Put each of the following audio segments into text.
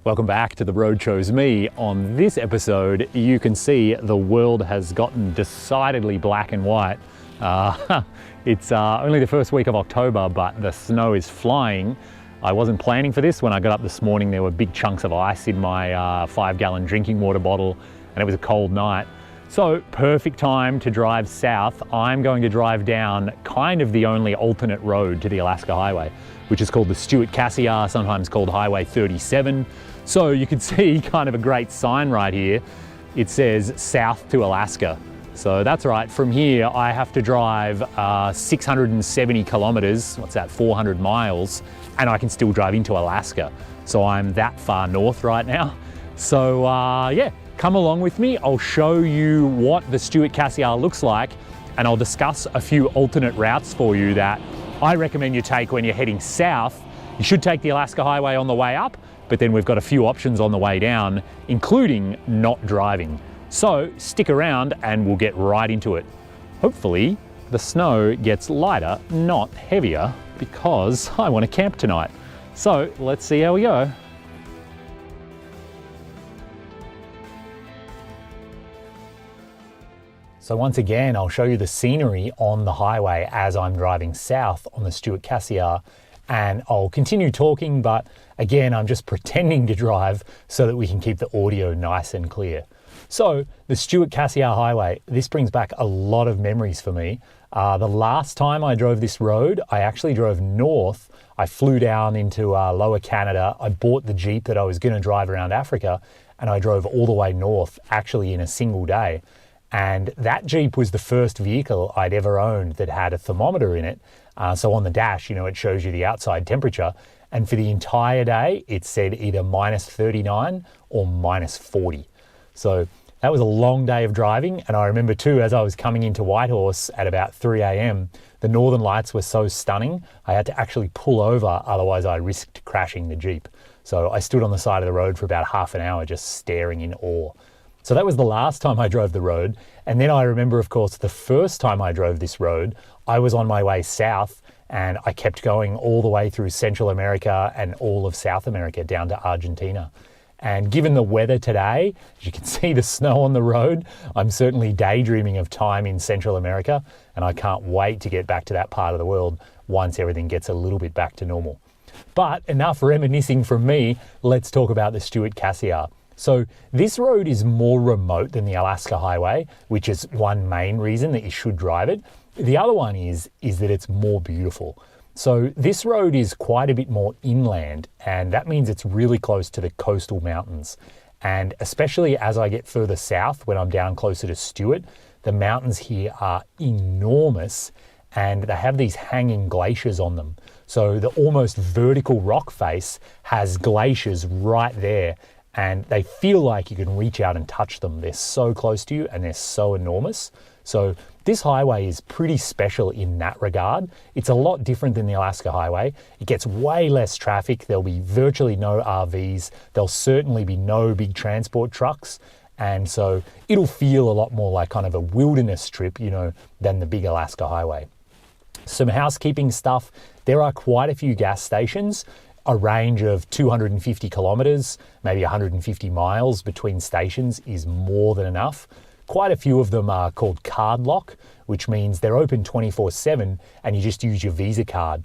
Welcome back to The Road Chose Me. On this episode, you can see the world has gotten decidedly black and white. It's only the first week of October, but the snow is flying. I wasn't planning for this. When I got up this morning, there were big chunks of ice in my 5-gallon drinking water bottle, and it was a cold night. So, perfect time to drive south. I'm going to drive down kind of the only alternate road to the Alaska Highway, which is called the Stewart-Cassiar, sometimes called Highway 37. So you can see kind of a great sign right here. It says south to Alaska. So that's right, from here I have to drive 670 kilometers, what's that, 400 miles, and I can still drive into Alaska. So I'm that far north right now. So yeah, come along with me. I'll show you what the Stewart-Cassiar looks like, and I'll discuss a few alternate routes for you that I recommend you take when you're heading south. You should take the Alaska Highway on the way up, but then we've got a few options on the way down, including not driving. So stick around and we'll get right into it. Hopefully the snow gets lighter, not heavier, because I want to camp tonight. So let's see how we go. So once again, I'll show you the scenery on the highway as I'm driving south on the Stewart-Cassiar, and I'll continue talking, but again, I'm just pretending to drive so that we can keep the audio nice and clear. So the Stewart-Cassiar Highway, this brings back a lot of memories for me. The last time I drove this road, I actually drove north. I flew down into Lower Canada. I bought the Jeep that I was going to drive around Africa, and I drove all the way north, actually in a single day. And that Jeep was the first vehicle I'd ever owned that had a thermometer in it. So on the dash, you know, it shows you the outside temperature. And for the entire day, it said either -39 or -40. So that was a long day of driving. And I remember too, as I was coming into Whitehorse at about 3 a.m, the northern lights were so stunning, I had to actually pull over, otherwise I risked crashing the Jeep. So I stood on the side of the road for about half an hour just staring in awe. So that was the last time I drove the road. And then I remember, of course, the first time I drove this road, I was on my way south and I kept going all the way through Central America and all of South America down to Argentina. And given the weather today, as you can see the snow on the road, I'm certainly daydreaming of time in Central America, and I can't wait to get back to that part of the world once everything gets a little bit back to normal. But enough reminiscing from me, let's talk about the Stewart-Cassiar. So this road is more remote than the Alaska Highway, which is one main reason that you should drive it. The other one is that it's more beautiful. So this road is quite a bit more inland, and that means it's really close to the coastal mountains. And especially as I get further south, when I'm down closer to Stewart, the mountains here are enormous and they have these hanging glaciers on them. So the almost vertical rock face has glaciers right there, and they feel like you can reach out and touch them. They're so close to you and they're so enormous. So this highway is pretty special in that regard. It's a lot different than the Alaska Highway. It gets way less traffic. There'll be virtually no RVs. There'll certainly be no big transport trucks. And so it'll feel a lot more like kind of a wilderness trip, you know, than the big Alaska Highway. Some housekeeping stuff. There are quite a few gas stations. A range of 250 kilometers, maybe 150 miles between stations is more than enough. Quite a few of them are called card lock, which means they're open 24/7 and you just use your Visa card.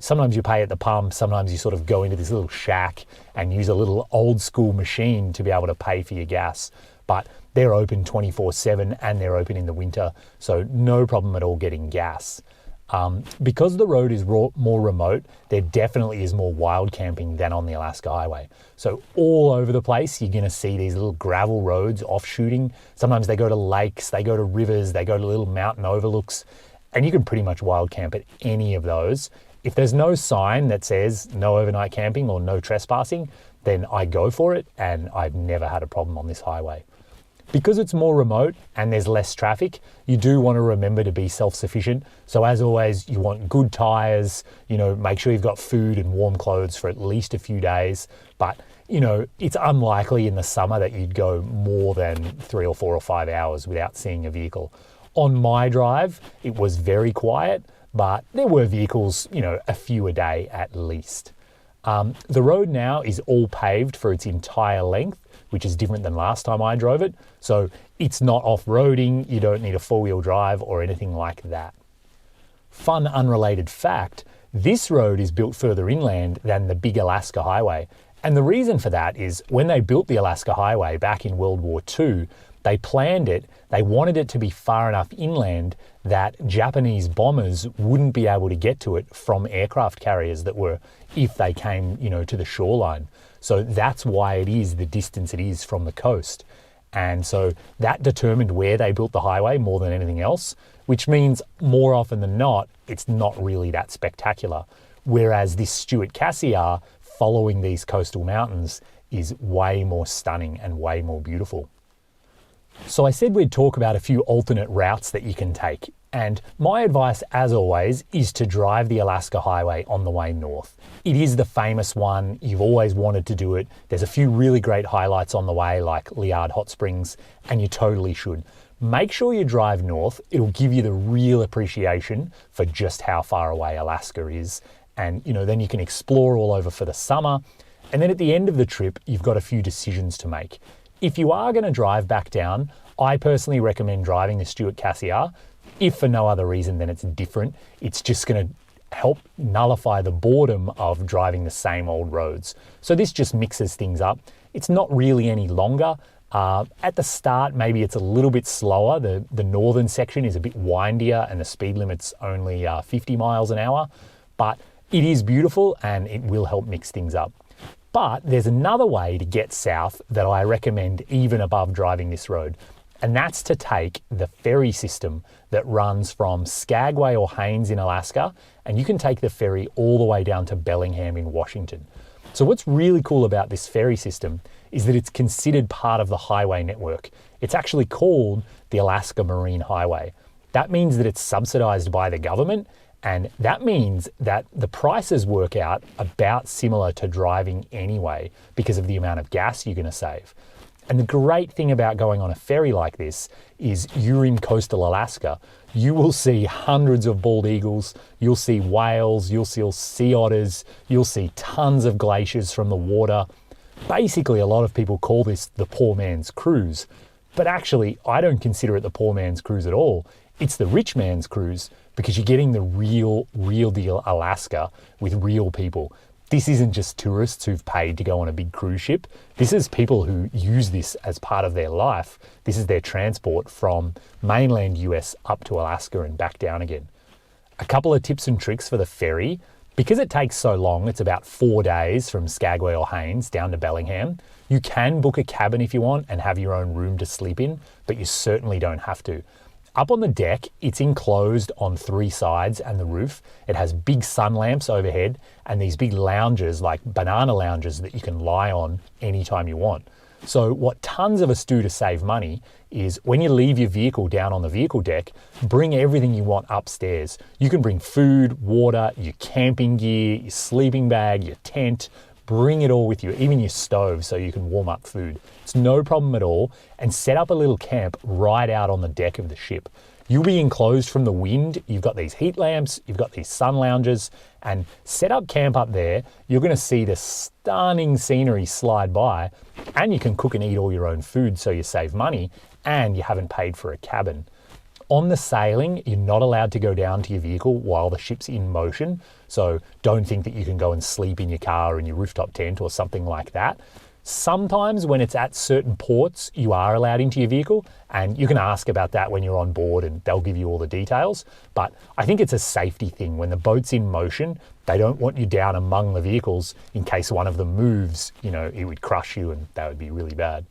Sometimes you pay at the pump, sometimes you sort of go into this little shack and use a little old school machine to be able to pay for your gas. But they're open 24/7 and they're open in the winter, so no problem at all getting gas. Because the road is more remote, there definitely is more wild camping than on the Alaska Highway. So all over the place, you're going to see these little gravel roads offshooting. Sometimes they go to lakes, they go to rivers, they go to little mountain overlooks, and you can pretty much wild camp at any of those. If there's no sign that says no overnight camping or no trespassing, then I go for it, and I've never had a problem on this highway. Because it's more remote and there's less traffic, you do want to remember to be self-sufficient. So as always, you want good tires, you know, make sure you've got food and warm clothes for at least a few days. But, you know, it's unlikely in the summer that you'd go more than 3 or 4 or 5 hours without seeing a vehicle. On my drive, it was very quiet, but there were vehicles, you know, a few a day at least. The road now is all paved for its entire length, which is different than last time I drove it. So it's not off-roading, you don't need a four-wheel drive or anything like that. Fun unrelated fact, this road is built further inland than the big Alaska Highway. And the reason for that is when they built the Alaska Highway back in World War II, they planned it, they wanted it to be far enough inland that Japanese bombers wouldn't be able to get to it from aircraft carriers that were, if they came, to the shoreline. So that's why it is the distance it is from the coast. And so that determined where they built the highway more than anything else, which means more often than not, it's not really that spectacular. Whereas this Stewart-Cassiar, following these coastal mountains, is way more stunning and way more beautiful. So I said we'd talk about a few alternate routes that you can take. And my advice, as always, is to drive the Alaska Highway on the way north. It is the famous one. You've always wanted to do it. There's a few really great highlights on the way, like Liard Hot Springs, and you totally should. Make sure you drive north. It'll give you the real appreciation for just how far away Alaska is. And, then you can explore all over for the summer. And then at the end of the trip, you've got a few decisions to make. If you are going to drive back down, I personally recommend driving the Stewart-Cassiar. If for no other reason than it's different, it's just going to help nullify the boredom of driving the same old roads. So this just mixes things up. It's not really any longer. At the start, maybe it's a little bit slower. The northern section is a bit windier and the speed limit's only 50 miles an hour, but it is beautiful and it will help mix things up. But there's another way to get south that I recommend even above driving this road, and that's to take the ferry system that runs from Skagway or Haines in Alaska, and you can take the ferry all the way down to Bellingham in Washington. So what's really cool about this ferry system is that it's considered part of the highway network. It's actually called the Alaska Marine Highway. That means that it's subsidized by the government, and that means that the prices work out about similar to driving anyway because of the amount of gas you're going to save. And the great thing about going on a ferry like this is you're in coastal Alaska. You will see hundreds of bald eagles, you'll see whales, you'll see sea otters, you'll see tons of glaciers from the water. Basically, a lot of people call this the poor man's cruise. But actually, I don't consider it the poor man's cruise at all. It's the rich man's cruise because you're getting the real deal Alaska with real people. This isn't just tourists who've paid to go on a big cruise ship. This is people who use this as part of their life. This is their transport from mainland US up to Alaska and back down again. A couple of tips and tricks for the ferry. Because it takes so long, it's about 4 days from Skagway or Haines down to Bellingham. You can book a cabin if you want and have your own room to sleep in, but you certainly don't have to. Up on the deck, it's enclosed on 3 sides and the roof. It has big sun lamps overhead and these big lounges, like banana lounges, that you can lie on anytime you want. So what tons of us do to save money is when you leave your vehicle down on the vehicle deck, bring everything you want upstairs. You can bring food, water, your camping gear, your sleeping bag, your tent. Bring it all with you, even your stove, so you can warm up food. It's no problem at all, and set up a little camp right out on the deck of the ship. You'll be enclosed from the wind. You've got these heat lamps, you've got these sun lounges, and set up camp up there. You're going to see the stunning scenery slide by, and you can cook and eat all your own food so you save money, and you haven't paid for a cabin. On the sailing, you're not allowed to go down to your vehicle while the ship's in motion. So don't think that you can go and sleep in your car or in your rooftop tent or something like that. Sometimes when it's at certain ports, you are allowed into your vehicle, and you can ask about that when you're on board and they'll give you all the details. But I think it's a safety thing. When the boat's in motion, they don't want you down among the vehicles in case one of them moves, it would crush you and that would be really bad.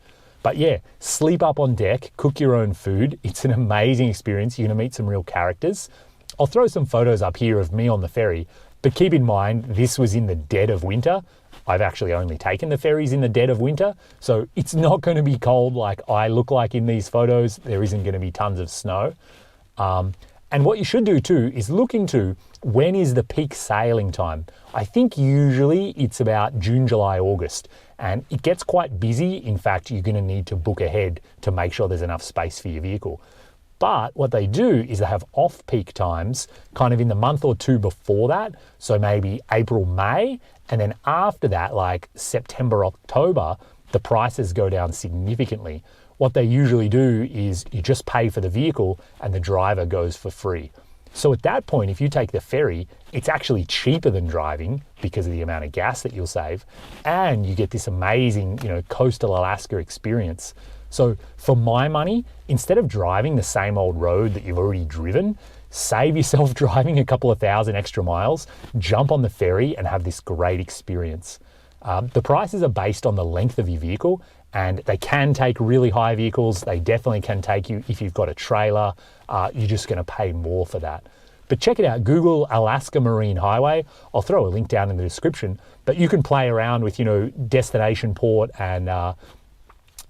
But yeah, sleep up on deck, cook your own food. It's an amazing experience. You're going to meet some real characters. I'll throw some photos up here of me on the ferry, but keep in mind, this was in the dead of winter. I've actually only taken the ferries in the dead of winter, so it's not going to be cold like I look like in these photos. There isn't going to be tons of snow. And what you should do too is look into when is the peak sailing time. I think usually it's about June, July, August, and it gets quite busy. In fact, you're going to need to book ahead to make sure there's enough space for your vehicle. But what they do is they have off-peak times kind of in the month or two before that. So maybe April, May, and then after that, like September, October, the prices go down significantly. What they usually do is you just pay for the vehicle and the driver goes for free. So at that point, if you take the ferry, it's actually cheaper than driving because of the amount of gas that you'll save, and you get this amazing, coastal Alaska experience. So for my money, instead of driving the same old road that you've already driven, save yourself driving a couple of thousand extra miles, jump on the ferry and have this great experience. The prices are based on the length of your vehicle, and they can take really high vehicles. They definitely can take you if you've got a trailer. You're just going to pay more for that. But check it out, Google Alaska Marine Highway. I'll throw a link down in the description, but you can play around with, destination port and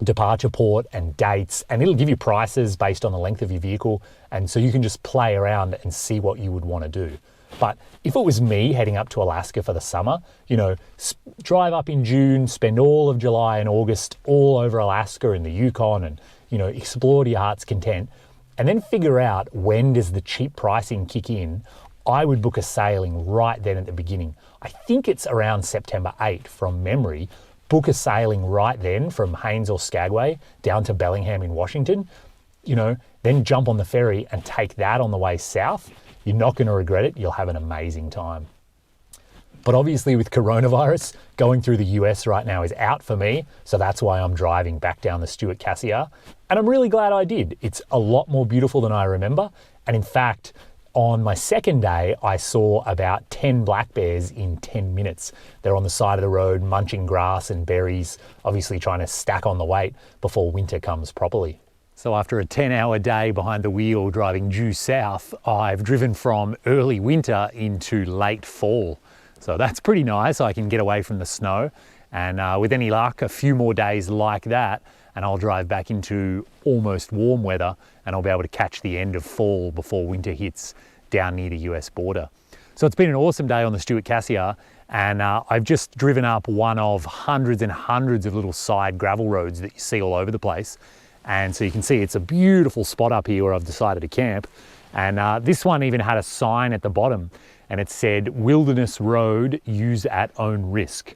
departure port and dates, and it'll give you prices based on the length of your vehicle. And so you can just play around and see what you would want to do. But if it was me heading up to Alaska for the summer, drive up in June, spend all of July and August all over Alaska and the Yukon and, explore to your heart's content, and then figure out when does the cheap pricing kick in, I would book a sailing right then at the beginning. I think it's around September 8 from memory. Book a sailing right then from Haines or Skagway down to Bellingham in Washington, then jump on the ferry and take that on the way south. You're not going to regret it. You'll have an amazing time. But obviously with coronavirus, going through the US right now is out for me. So that's why I'm driving back down the Stewart-Cassiar. And I'm really glad I did. It's a lot more beautiful than I remember. And in fact, on my second day, I saw about 10 black bears in 10 minutes. They're on the side of the road, munching grass and berries, obviously trying to stack on the weight before winter comes properly. So after a 10-hour day behind the wheel driving due south, I've driven from early winter into late fall. So that's pretty nice. I can get away from the snow, and with any luck, a few more days like that, and I'll drive back into almost warm weather, and I'll be able to catch the end of fall before winter hits down near the US border. So it's been an awesome day on the Stewart-Cassiar, and I've just driven up one of hundreds and hundreds of little side gravel roads that you see all over the place. And so you can see it's a beautiful spot up here where I've decided to camp. And this one even had a sign at the bottom, and it said Wilderness Road, use at own risk,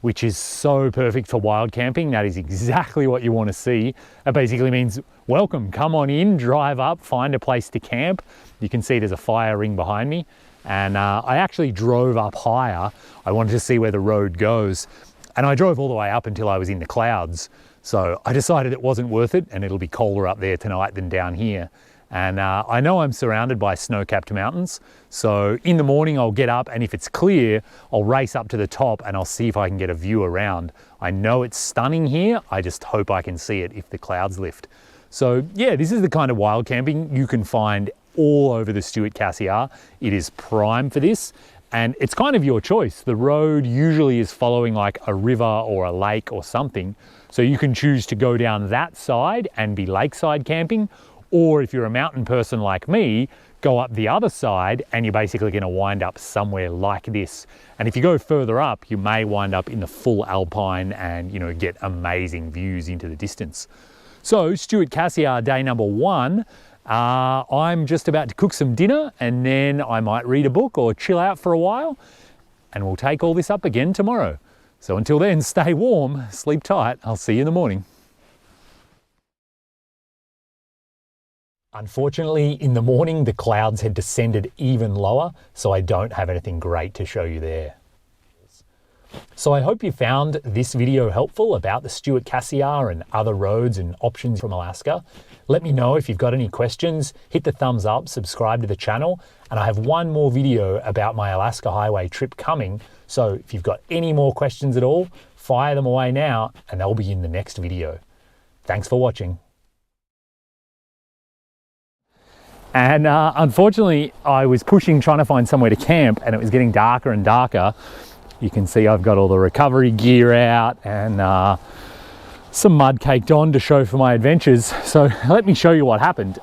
which is so perfect for wild camping. That is exactly what you want to see. It basically means, welcome, come on in, drive up, find a place to camp. You can see there's a fire ring behind me. And I actually drove up higher. I wanted to see where the road goes. And I drove all the way up until I was in the clouds. So I decided it wasn't worth it, and it'll be colder up there tonight than down here. And I know I'm surrounded by snow-capped mountains. So in the morning I'll get up, and if it's clear, I'll race up to the top and I'll see if I can get a view around. I know it's stunning here. I just hope I can see it if the clouds lift. So yeah, this is the kind of wild camping you can find all over the Stewart-Cassiar. It is prime for this. And it's kind of your choice. The road usually is following like a river or a lake or something. So you can choose to go down that side and be lakeside camping. Or if you're a mountain person like me, go up the other side and you're basically going to wind up somewhere like this. And if you go further up, you may wind up in the full alpine and, get amazing views into the distance. So Stewart-Cassiar day number 1. I'm just about to cook some dinner, and then I might read a book or chill out for a while, and we'll take all this up again tomorrow. So until then, stay warm, sleep tight. I'll see you in the morning. Unfortunately, in the morning, the clouds had descended even lower, so I don't have anything great to show you there. So I hope you found this video helpful about the Stewart-Cassiar and other roads and options from Alaska. Let me know if you've got any questions, hit the thumbs up, subscribe to the channel, and I have one more video about my Alaska Highway trip coming. So if you've got any more questions at all, fire them away now and they'll be in the next video. Thanks for watching. And unfortunately, I was pushing trying to find somewhere to camp, and it was getting darker and darker. You can see I've got all the recovery gear out and some mud caked on to show for my adventures. So let me show you what happened.